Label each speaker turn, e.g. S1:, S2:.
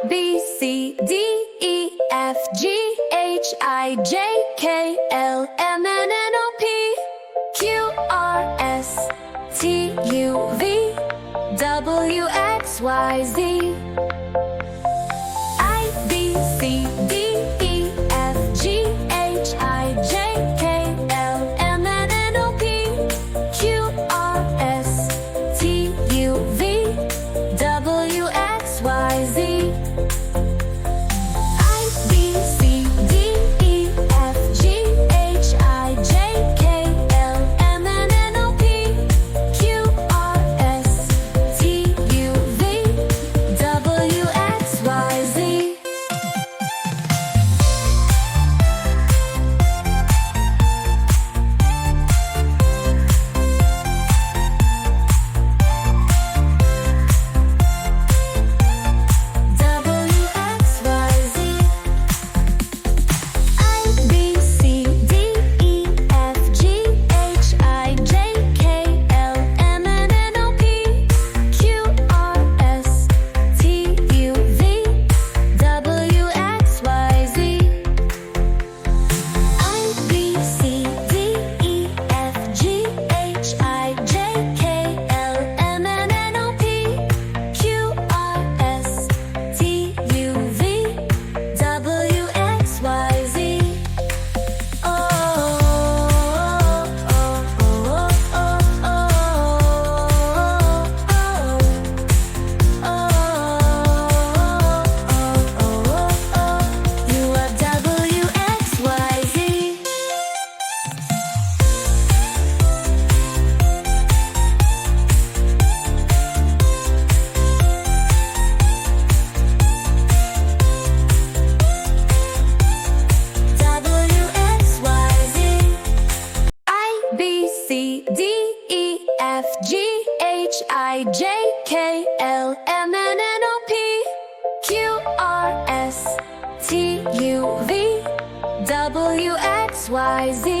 S1: B, C, D, E, F, G, H, I, J, K, L, M, N, O, P, Q, R, S, T, U, V, W, X, Y, Z. I, B, C, D, E, F, G, H, I, J, K, L, M, N, O, P, Q, R, S, T, U, V, W, X, Y, Z. I, B, C, D, E, F, G, H, I, J, K, L, M, N, O, P, Q, R, S, T, U, V, W, X, Y, Z. C, D, E, F, G, H, I, J, K, L, M, N, O, P, Q, R, S, T, U, V, W, X, Y, Z.